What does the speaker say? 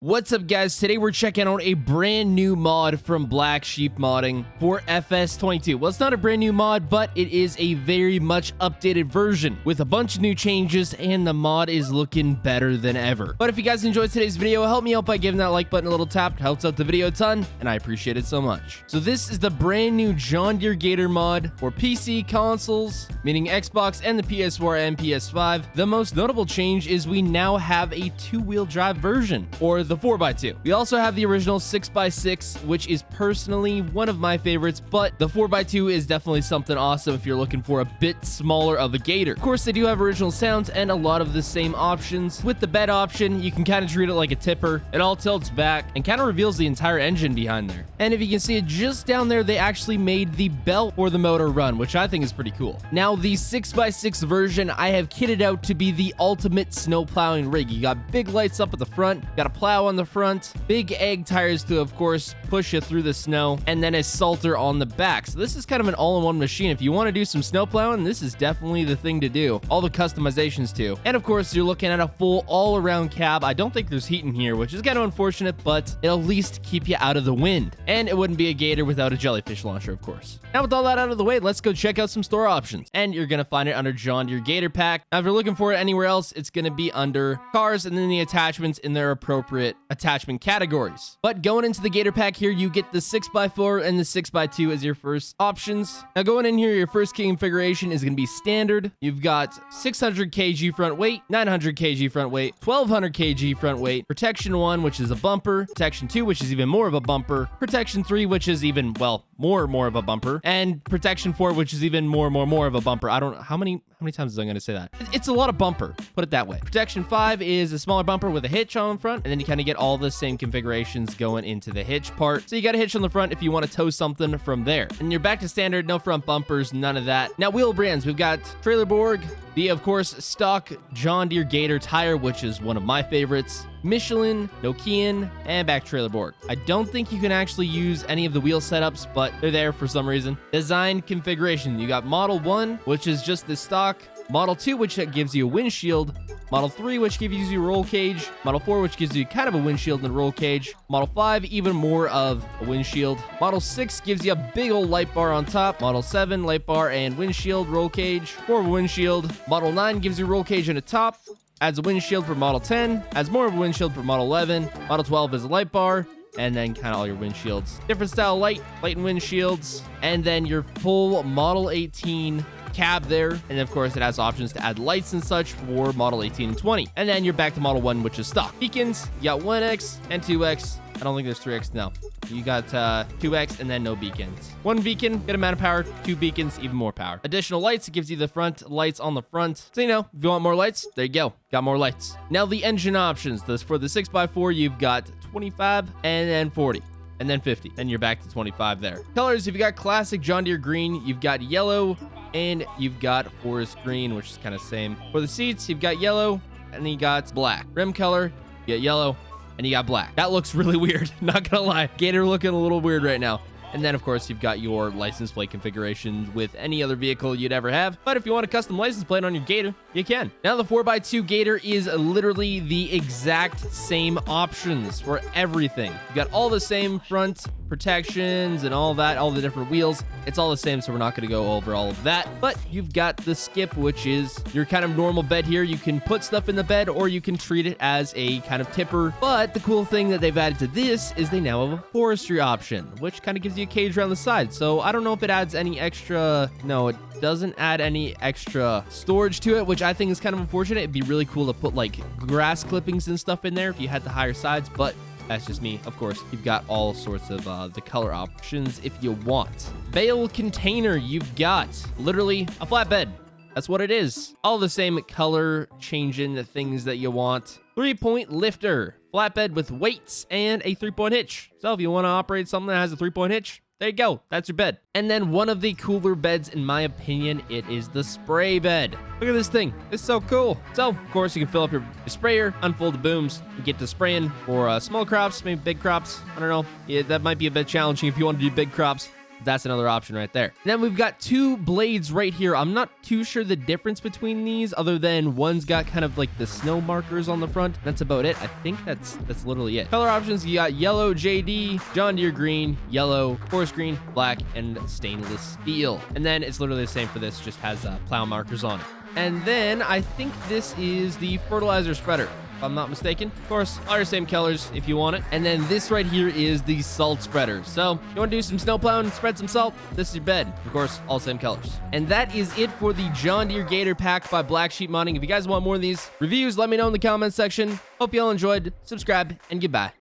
What's up, guys? Today we're checking out a brand new mod from Black Sheep Modding for FS22. Well, it's not a brand new mod, but it is a very much updated version with a bunch of new changes, and the mod is looking better than ever. But if you guys enjoyed today's video, help me out by giving that like button a little tap. It helps out the video a ton, and I appreciate it so much. So this is the brand new John Deere Gator mod for PC consoles, meaning Xbox and the PS4 and PS5. The most notable change is we now have a two-wheel drive version, or the 4x2. We also have the original 6x6, which is personally one of my favorites, but the 4x2 is definitely something awesome if you're looking for a bit smaller of a Gator. Of course, they do have original sounds and a lot of the same options. With the bed option, you can kind of treat it like a tipper. It all tilts back and kind of reveals the entire engine behind there. And if you can see it just down there, they actually made the belt for the motor run, which I think is pretty cool. Now, the 6x6 version, I have kitted out to be the ultimate snow plowing rig. You got big lights up at the front, got a plow on the front, big egg tires to, of course, push you through the snow, and then a salter on the back. So this is kind of an all-in-one machine. If you want to do some snow plowing, this is definitely the thing to do. All the customizations too. And of course, you're looking at a full all-around cab. I don't think there's heat in here, which is kind of unfortunate, but it'll at least keep you out of the wind. And it wouldn't be a Gator without a jellyfish launcher, of course. Now, with all that out of the way, let's go check out some store options. And you're gonna find it under John Deere Gator Pack. Now, if you're looking for it anywhere else, it's gonna be under cars and then the attachments in their appropriate attachment categories. But going into the Gator Pack here, you get the 6x4 and the 6x2 as your first options. Now, going in here, your first configuration is gonna be standard. You've got 600 kg front weight, 900 kg front weight, 1200 kg front weight, protection 1, which is a bumper, protection 2, which is even more of a bumper, protection 3, which is even, well, more of a bumper, and protection 4, which is even more of a bumper. I don't know how many times am I going to say that? It's a lot of bumper, put it that way. Protection 5 is a smaller bumper with a hitch on the front, and then you kind of get all the same configurations going into the hitch part. So you got a hitch on the front if you want to tow something from there. And you're back to standard, no front bumpers, none of that. Now, wheel brands, we've got Trailerborg, the, of course, stock John Deere Gator tire, which is one of my favorites, Michelin, Nokian, and back Trailerborg. I don't think you can actually use any of the wheel setups, but they're there for some reason. Design configuration, you got Model 1, which is just the stock, Model 2, which gives you a windshield, Model 3, which gives you a roll cage, Model 4, which gives you kind of a windshield and a roll cage, Model 5, even more of a windshield, Model 6 gives you a big old light bar on top, Model 7, light bar and windshield, roll cage, more of a windshield, Model 9 gives you a roll cage on the top, adds a windshield for Model 10, adds more of a windshield for Model 11, Model 12 is a light bar, and then kind of all your windshields. Different style light and windshields, and then your full Model 18 cab there, and of course it has options to add lights and such for Model 18 and 20. And then you're back to Model 1, which is stock. Beacons, you got 1X and 2X. I don't think there's 3X now. You got 2X and then no beacons. One beacon, good amount of power. Two beacons, even more power. Additional lights, it gives you the front lights on the front. So, you know, if you want more lights, there you go. Got more lights. Now the engine options. For the 6x4, you've got 25 and then 40. And then 50. Then you're back to 25 there. Colors, if you got classic John Deere green, you've got yellow, and you've got forest green, which is kind of same. For the seats, you've got yellow, and then you got black. Rim color, you got yellow, and you got black. That looks really weird, not gonna lie. Gator looking a little weird right now. And then, of course, you've got your license plate configurations with any other vehicle you'd ever have. But if you want a custom license plate on your Gator, you can. Now, the 4x2 Gator is literally the exact same options for everything. You've got all the same front protections and all that, all the different wheels. It's all the same, so we're not going to go over all of that. But you've got the skip, which is your kind of normal bed here. You can put stuff in the bed, or you can treat it as a kind of tipper. But the cool thing that they've added to this is they now have a forestry option, which kind of gives you a cage around the side. So I don't know if it adds any extra. No, it doesn't add any extra storage to it, which I think is kind of unfortunate. It'd be really cool to put like grass clippings and stuff in there if you had the higher sides, but that's just me. Of course, you've got all sorts of the color options if you want. Bale container, you've got literally a flatbed. That's what it is. All the same color changing the things that you want. 3-point lifter, flatbed with weights and a 3-point hitch. So if you want to operate something that has a 3-point hitch, there you go. That's your bed. And then one of the cooler beds, in my opinion, it is the spray bed. Look at this thing. It's so cool. So, of course, you can fill up your sprayer, unfold the booms, and get to spraying for small crops, maybe big crops. I don't know. Yeah, that might be a bit challenging if you want to do big crops. That's another option right there. Then we've got two blades right here. I'm not too sure the difference between these other than one's got kind of like the snow markers on the front. That's about it. I think that's literally it. Color options, you got yellow JD, John Deere green, yellow, forest green, black, and stainless steel. And then it's literally the same for this, just has plow markers on it. And then I think this is the fertilizer spreader, if I'm not mistaken. Of course, all your same colors if you want it. And then this right here is the salt spreader. So you want to do some snow plowing, spread some salt, this is your bed. Of course, all same colors. And that is it for the John Deere Gator pack by Black Sheep Modding. If you guys want more of these reviews, let me know in the comments section. Hope you all enjoyed. Subscribe and goodbye.